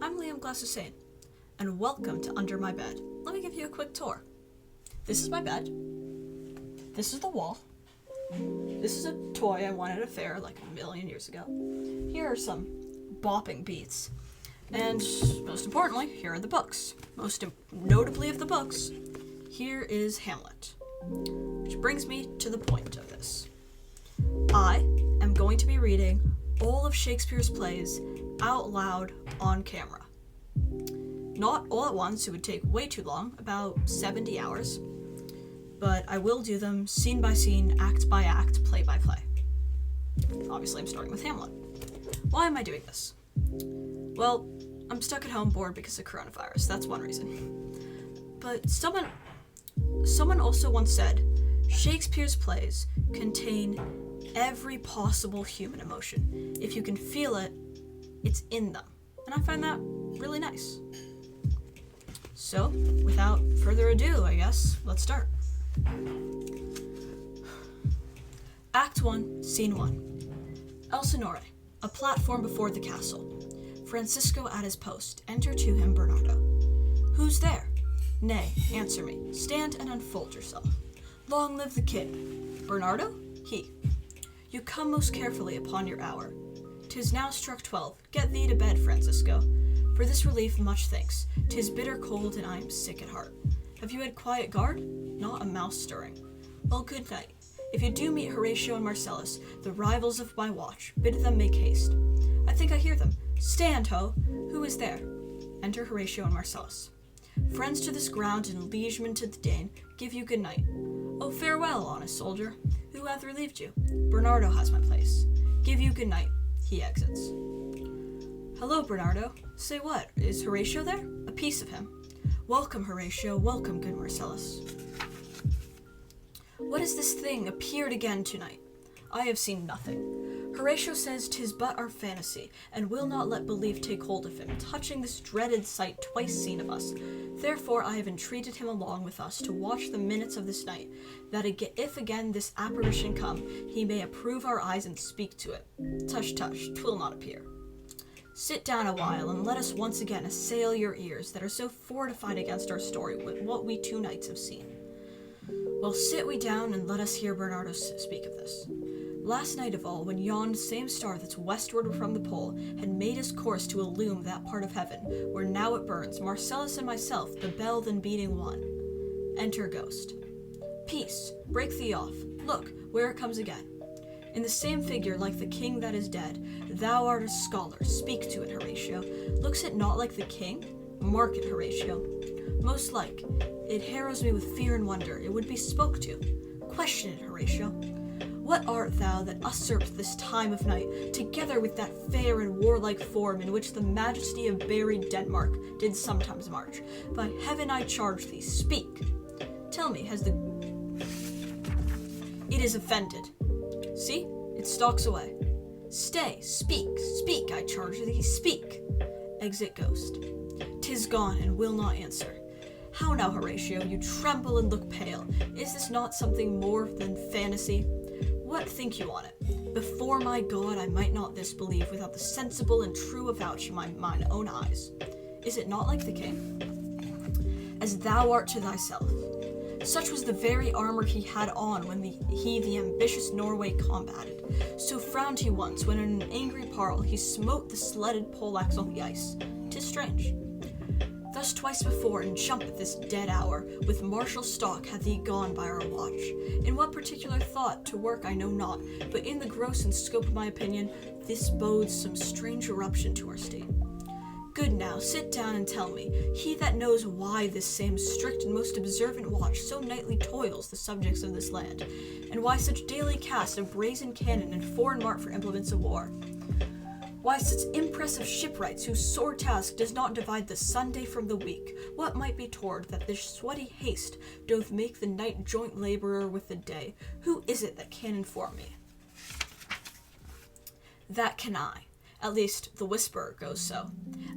I'm Glass-Hussain, and welcome to Under My Bed. Let me give you a quick tour. This is my bed. This is the wall. This is a toy I won at a fair like a million years ago. Here are some bopping beats. And most importantly, here are the books. Most notably of the books, here is Hamlet. Which brings me to the point of this. I am going to be reading all of Shakespeare's plays out loud on camera. Not all at once, it would take way too long, about 70 hours. But I will do them scene by scene, act by act, play by play. Obviously, I'm starting with Hamlet. Why am I doing this? Well, I'm stuck at home bored because of coronavirus. That's one reason. But someone also once said, Shakespeare's plays contain every possible human emotion. If you can feel it, it's in them. And I find that really nice. So, without further ado, I guess, let's start. Act 1, Scene 1. Elsinore, a platform before the castle. Francisco at his post. Enter to him Bernardo. Who's there? Nay, answer me. Stand and unfold yourself. Long live the king. Bernardo? He. You come most carefully upon your hour. 'Tis now struck 12. Get thee to bed, Francisco. For this relief much thanks. 'Tis bitter cold and I am sick at heart. Have you had quiet guard? Not a mouse stirring. Well, good night. If you do meet Horatio and Marcellus, the rivals of my watch, bid them make haste. I think I hear them. Stand, ho! Who is there? Enter Horatio and Marcellus. Friends to this ground and liegemen to the Dane, give you good night. Oh, farewell, honest soldier. Who hath relieved you? Bernardo has my place. Give you good night. He exits. Hello, Bernardo. Say what? Is Horatio there? A piece of him. Welcome, Horatio. Welcome, good Marcellus. What is this thing appeared again tonight? I have seen nothing. Horatio says 'tis but our fantasy, and will not let belief take hold of him, touching this dreaded sight twice seen of us. Therefore I have entreated him along with us to watch the minutes of this night, that if again this apparition come, he may approve our eyes and speak to it. Tush, tush, 'twill not appear. Sit down a while, and let us once again assail your ears that are so fortified against our story with what we 2 nights have seen. Well, sit we down, and let us hear Bernardo speak of this. Last night of all, when yon same star that's westward from the pole had made his course to illume that part of heaven, where now it burns, Marcellus and myself, the bell then beating one. Enter Ghost. Peace, break thee off. Look, where it comes again. In the same figure like the king that is dead, thou art a scholar, speak to it, Horatio. Looks it not like the king? Mark it, Horatio. Most like, it harrows me with fear and wonder, it would be spoke to. Question it, Horatio. What art thou that usurped this time of night, together with that fair and warlike form in which the majesty of buried Denmark did sometimes march? By heaven I charge thee, speak. Tell me, has the... It is offended. See, it stalks away. Stay, speak, I charge thee, speak. Exit Ghost. 'Tis gone and will not answer. How now, Horatio, you tremble and look pale. Is this not something more than fantasy? What think you on it? Before my God, I might not this believe without the sensible and true avouch of mine own eyes. Is it not like the king? As thou art to thyself. Such was the very armor he had on when he the ambitious Norway combated. So frowned he once, when in an angry parle he smote the sledded poleaxe on the ice. 'Tis strange. Thus twice before, and jump at this dead hour, with martial stalk hath he gone by our watch. In what particular thought to work I know not, but in the gross and scope of my opinion, this bodes some strange eruption to our state. Good now, sit down and tell me, he that knows why this same strict and most observant watch so nightly toils the subjects of this land, and why such daily cast of brazen cannon and foreign mart for implements of war. Why such impress of shipwrights whose sore task does not divide the Sunday from the week? What might be toward that this sweaty haste doth make the night joint laborer with the day? Who is it that can inform me? That can I, At least, the whisperer goes so.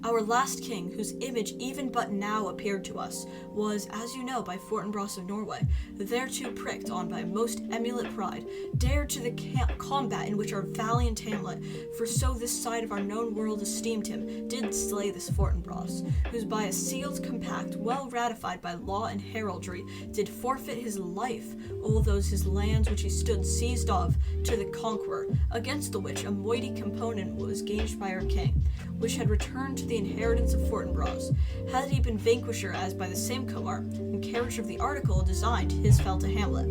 Our last king, whose image even but now appeared to us, was, as you know, by Fortinbras of Norway, thereto pricked on by most emulate pride, dared to the combat in which our valiant Hamlet, for so this side of our known world esteemed him, did slay this Fortinbras, whose by a sealed compact, well ratified by law and heraldry, did forfeit his life, all those his lands which he stood seized of, to the conqueror, against the which a mighty component was gauged by our king, which had returned to the inheritance of Fortinbras, had he been vanquisher as by the same Comar, in carriage of the article designed his fell to Hamlet.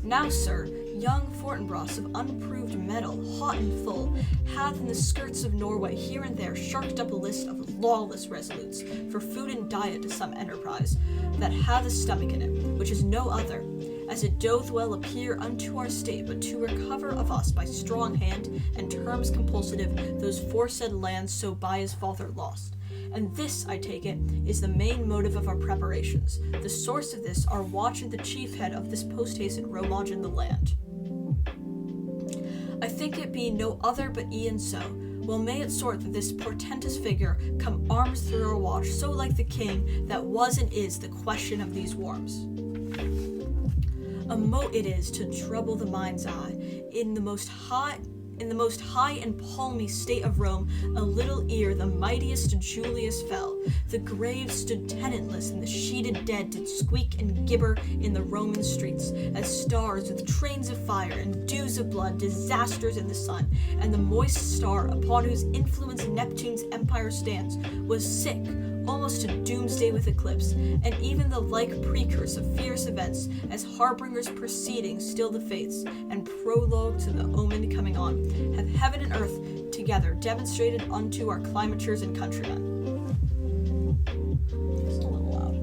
Now, sir, young Fortinbras of unproved metal, hot and full, hath in the skirts of Norway here and there sharked up a list of lawless resolutes for food and diet to some enterprise that hath a stomach in it, which is no other, as it doth well appear unto our state, but to recover of us by strong hand and terms compulsive those foresaid lands so by his father lost. And this, I take it, is the main motive of our preparations. The source of this, our watch and the chief head of this post-haste and romage in the land. I think it be no other but e'en so. Well may it sort that this portentous figure come arms through our watch, so like the king that was and is the question of these worms. A mote it is to trouble the mind's eye. In the most high and palmy state of Rome, a little ere the mightiest Julius fell, the graves stood tenantless, and the sheeted dead did squeak and gibber in the Roman streets, as stars with trains of fire and dews of blood, disasters in the sun, and the moist star upon whose influence Neptune's empire stands, was sick, almost to doomsday with eclipse, and even the like precurse of fierce events, as harbingers preceding still the fates, and prologue to the omen coming on, have heaven and earth together demonstrated unto our climatures and countrymen. It's a little loud.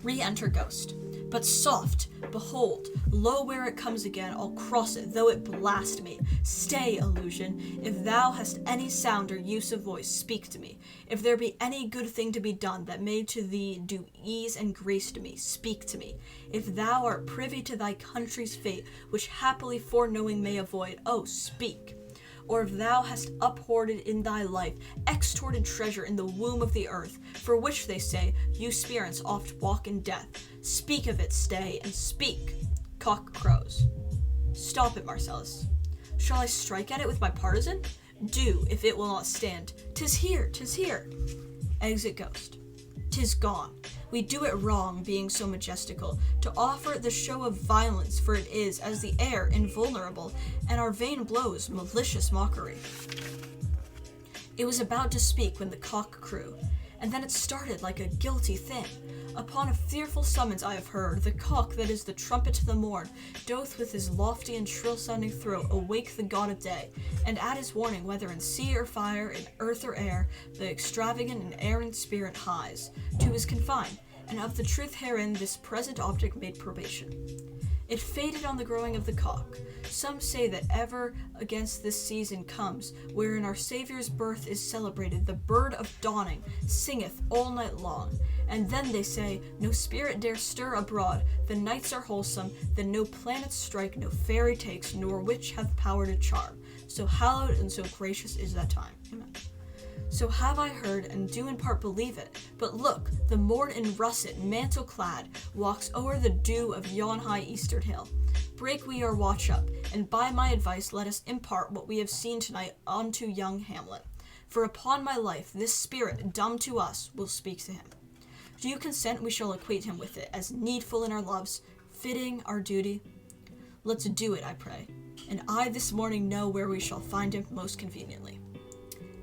Re-enter Ghost. But soft, behold, lo where it comes again, I'll cross it, though it blast me. Stay, illusion, if thou hast any sound or use of voice, speak to me. If there be any good thing to be done, that may to thee do ease and grace to me, speak to me. If thou art privy to thy country's fate, which happily foreknowing may avoid, oh, speak. Or if thou hast uphoarded in thy life extorted treasure in the womb of the earth, for which they say, you spirits oft walk in death. Speak of it, stay, and speak. Cock crows. Stop it, Marcellus. Shall I strike at it with my partisan? Do, if it will not stand. 'Tis here, 'tis here. Exit Ghost. 'Tis gone. We do it wrong, being so majestical, to offer the show of violence, for it is, as the air, invulnerable, and our vain blows, malicious mockery. It was about to speak when the cock crew, and then it started like a guilty thing. Upon a fearful summons I have heard, the cock that is the trumpet to the morn, doth with his lofty and shrill-sounding throat awake the god of day, and at his warning, whether in sea or fire, in earth or air, the extravagant and errant spirit hies, to his confine, and of the truth herein this present object made probation. It faded on the growing of the cock. Some say that ever against this season comes, wherein our Saviour's birth is celebrated, the bird of dawning singeth all night long. And then they say, no spirit dare stir abroad, the nights are wholesome, then no planets strike, no fairy takes, nor witch hath power to charm. So hallowed and so gracious is that time. Amen. So have I heard, and do in part believe it. But look, the morn in russet, mantle-clad, walks o'er the dew of yon high eastern hill. Break we our watch up, and by my advice let us impart what we have seen tonight unto young Hamlet. For upon my life, this spirit, dumb to us, will speak to him. Do you consent we shall acquaint him with it, as needful in our loves, fitting our duty? Let's do it, I pray, and I this morning know where we shall find him most conveniently.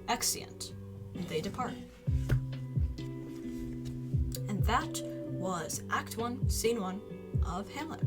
Exeunt. They depart. And that was Act 1, Scene 1 of Hamlet.